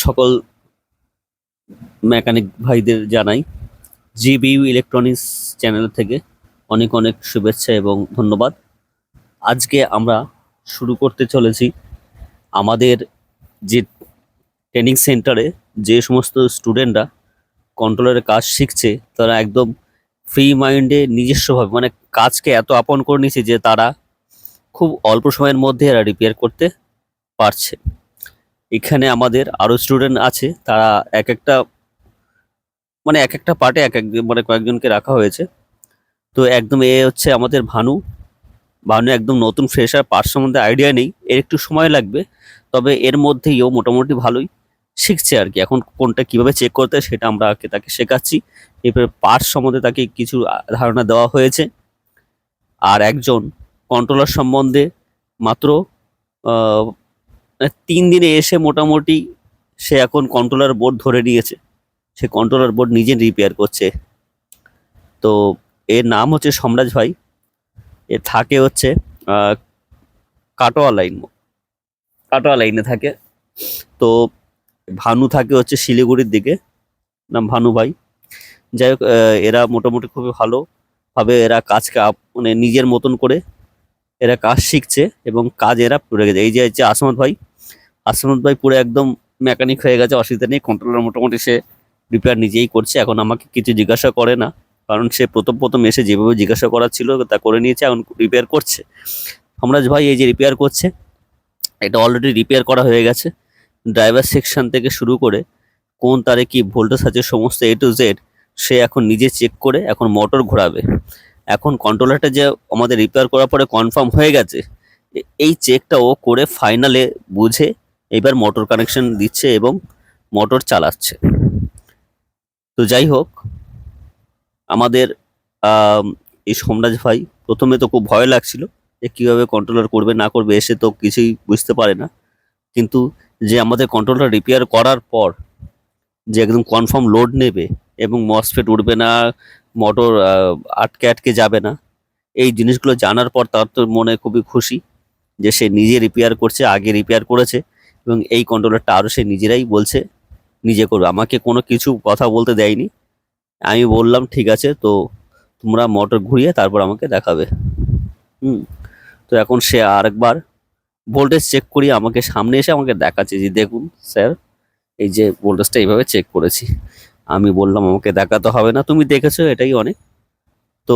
সকল মেকানিক ভাইদের জানাই জিবিইউ ইলেকট্রনিক্স চ্যানেল থেকে অনেক অনেক শুভেচ্ছা এবং ধন্যবাদ। আজকে আমরা শুরু করতে চলেছি আমাদের যে ট্রেনিং সেন্টারে যে সমস্ত স্টুডেন্টরা কন্ট্রোলারের কাজ শিখছে তারা একদম ফ্রি মাইন্ডে নিজস্বভাবে মানে কাজকে এত আপন করে নিয়েছে যে তারা খুব অল্প সময়ের মধ্যে এরা রিপেয়ার করতে পারছে। এখানে আমাদের আরো স্টুডেন্ট আছে, তারা এক একটা মানে এক একটা পার্টে এক এক মানে কয়েকজনকে রাখা হয়েছে। তো একদম এ হচ্ছে আমাদের ভানু। ভানু একদম নতুন ফ্রেশার, পার্ট সম্বন্ধে আইডিয়া নেই, এর একটু সময় লাগবে। তবে এর মধ্যেই ও মোটামুটি ভালোই শিখছে আর কি। এখন কোনটা কিভাবে চেক করতে হয় সেটা আমরা তাকে শেখাচ্ছি। এরপরে পার্টস সম্বন্ধে তাকে কিছু ধারণা দেওয়া হয়েছে। আর একজন কন্ট্রোলার সম্বন্ধে মাত্র আহ, 3 দিনে এসে মোটামুটি সে এখন কন্ট্রোলার বোর্ড ধরে নিয়েছে। সে কন্ট্রোলার বোর্ড নিজে রিপেয়ার করছে। তো এর নাম হচ্ছে সম্রাজ ভাই। এ থাকে হচ্ছে আহ, কাটোয়া লাইন, কাটোয়া লাইনে থাকে। তো ভানু থাকে হচ্ছে শিলিগুড়ির দিকে, নাম ভানু ভাই। যাই হোক, এরা মোটামুটি খুবই ভালোভাবে এরা কাজকে মানে নিজের মতন করে এরা কাজ শিখছে এবং কাজ এরা করে গেছে। এই যে হচ্ছে আসমত ভাই, আসমত ভাই পুরো একদম মেকানিক হয়ে গেছে, অসুবিধা নেই। কন্ট্রোলার মোটামুটি সে রিপেয়ার নিজেই করছে, এখন আমাকে কিছু জিজ্ঞাসা করে না। কারণ সে প্রথম প্রথম এসে যেভাবে জিজ্ঞাসা করার ছিল তা করে নিয়েছে, এখন রিপেয়ার করছে। সম্রাজ ভাই এই যে রিপেয়ার করছে, এটা অলরেডি রিপেয়ার করা হয়ে গেছে। ড্রাইভার সেকশন থেকে শুরু করে কোন তারে কি ভোল্টেজ আছে সমস্ত এ টু জেড সে এখন নিজে চেক করে এখন মোটর ঘোরাবে। এখন কন্ট্রোলারটা যে আমাদের রিপেয়ার করার পরে কনফার্ম হয়ে গেছে, এই চেকটা ও করে ফাইনালে বুঝে এবার মোটর কানেকশন দিচ্ছে এবং মোটর চালাচ্ছে। তো যাই হোক, আমাদের আম, এই সোমরাজ ভাই প্রথমে তো খুব ভয় লাগছিল যে কিভাবে কন্ট্রোলার করবে না করবে, এসে তো কিছুই বুঝতে পারে না। কিন্তু যে আমাদের কন্ট্রোলার রিপেয়ার করার পর যে একদম কনফার্ম লোড নেবে এবং মসফেট উঠবে না, মোটর আটকে আটকে যাবে না, এই জিনিসগুলো জানার পর তার তো মনে খুবই খুশি যে সে নিজে রিপেয়ার করছে, আগে রিপেয়ার করেছে এবং এই কন্ট্রোলারটা আরও সে নিজেরাই বলছে নিজে করবে। আমাকে কোনো কিছু কথা বলতে দেয়নি। আমি বললাম ঠিক আছে, তো তোমরা মোটর ঘুরিয়ে তারপর আমাকে দেখাবে। হুম। তো এখন সে আরেকবার ভোল্টেজ চেক করিয়ে আমাকে সামনে এসে আমাকে দেখাচ্ছে যে দেখুন স্যার, এই যে ভোল্টেজটা এইভাবে চেক করেছি। আমি বললাম আমাকে দেখাতে হবে না, তুমি দেখেছো এটাই অনেক। তো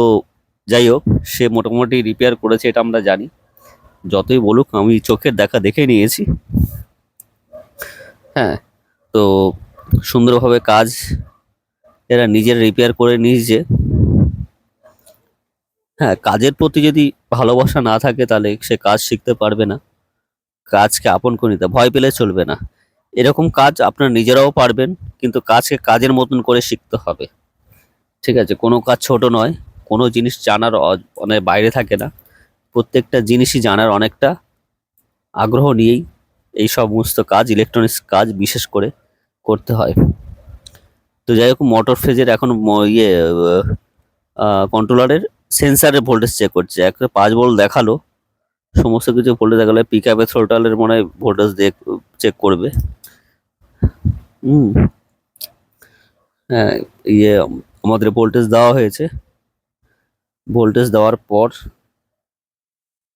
যাই হোক, সে মোটামুটি রিপেয়ার করেছে এটা আমরা জানি। যতই বলুক আমি চোখের দেখা দেখে নিয়েছি। হ্যাঁ। তো সুন্দরভাবে কাজ এরা নিজের রিপেয়ার করে নিজে। হ্যাঁ, কাজের প্রতি যদি ভালোবাসা না থাকে তাহলে সে কাজ শিখতে পারবে না। কাজকে আপন করে নিতে ভয় পেলে চলবে না। এরকম কাজ আপনারা নিজেরাও পারবেন, কিন্তু কাজকে কাজের মতন করে শিখতে হবে। ঠিক আছে, কোনো কাজ ছোট নয়, কোনো জিনিস জানার মানে বাইরে থাকে না। প্রত্যেকটা জিনিসই জানার অনেকটা আগ্রহ নিয়েই এই সমস্ত কাজ, ইলেকট্রনিক্স কাজ বিশেষ করে করতে হয়। তো যাই হোক, মোটর ফেজের এখন কন্ট্রোলারের সেন্সারের ভোল্টেজ চেক করছে। একটা 5 ভোল্ট দেখালো, সমস্ত কিছু ভোল্টেজ দেখালে পিক আপের থ্রোটালের মনে হয় ভোল্টেজ চেক করবে। হুম। হ্যাঁ, ইয়ে আমাদের ভোল্টেজ দেওয়া হয়েছে। ভোল্টেজ দেওয়ার পর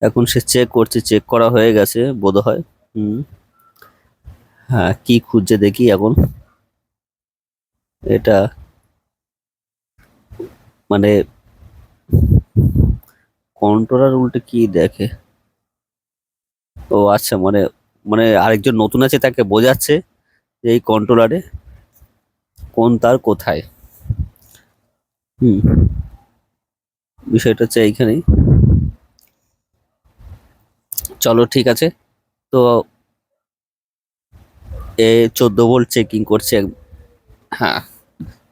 এখন সে চেক করছে, চেক করা হয়ে গেছে বোধহয়। হুম। হ্যাঁ, কি খুঁজছে দেখি এখন। এটা মানে কন্ট্রোলার উল্টে কি দেখে। ও আচ্ছা, মানে মানে আরেকজন নতুন আছে তাকে বোঝাচ্ছে যে এই কন্ট্রোলারে কোন তার কোথায়। হুম। বিষয়টা হচ্ছে এইখানেই। চলো ঠিক আছে। তো এ 14 ভোল্ট চেকিং করছে। হ্যাঁ,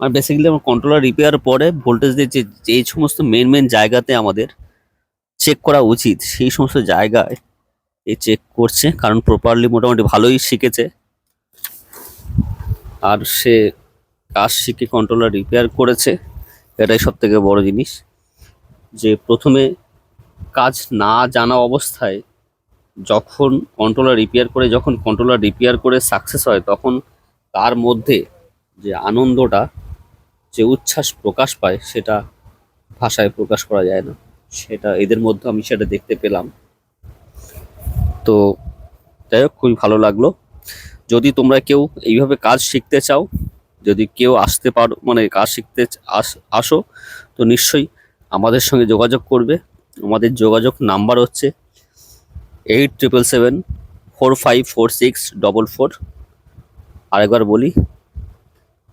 আর বেসিক্যালি আমার কন্ট্রোলার রিপেয়ার পরে ভোল্টেজ দিয়ে যে যেই সমস্ত মেন মেন জায়গাতে আমাদের চেক করা উচিত সেই সমস্ত জায়গায় এ চেক করছে, কারণ প্রপারলি মোটামুটি ভালোই শিখেছে। আর সে কাজ শিখে কন্ট্রোলার রিপেয়ার করেছে, এটাই সব থেকে বড় জিনিস। যে প্রথমে কাজ না জানা অবস্থায় যখন কন্ট্রোলার রিপেয়ার করে সাকসেস হয়, তখন তার মধ্যে যে আনন্দটা, যে উচ্ছ্বাস প্রকাশ পায়, সেটা ভাষায় প্রকাশ করা যায় না। সেটা এদের মধ্যে আমি সেটা দেখতে পেলাম। তো যাই হোক, খুবই ভালো লাগলো। যদি তোমরা কেউ এইভাবে কাজ শিখতে চাও, যদি কেউ আসতে পারো, মানে কাজ শিখতে আসো, তো নিশ্চয়ই আমাদের সঙ্গে যোগাযোগ করবে। আমাদের যোগাযোগ নাম্বার হচ্ছে 8777454644। আরেকবার বলি,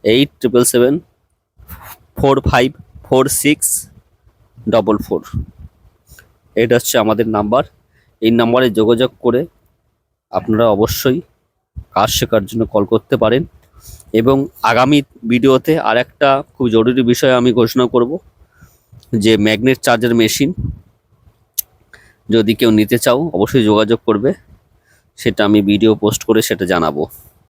8777454644। এটা হচ্ছে আমাদের নাম্বার। এই নাম্বারে যোগাযোগ করে আপনারা অবশ্যই কাজ শেখার জন্য কল করতে পারেন। এবং আগামী ভিডিওতে আর একটা খুব জরুরি বিষয় আমি ঘোষণা করব, যে ম্যাগনেট চার্জার মেশিন যদি কেউ নিতে চাও অবশ্যই যোগাযোগ করবে। সেটা আমি ভিডিও পোস্ট করে সেটা জানাবো।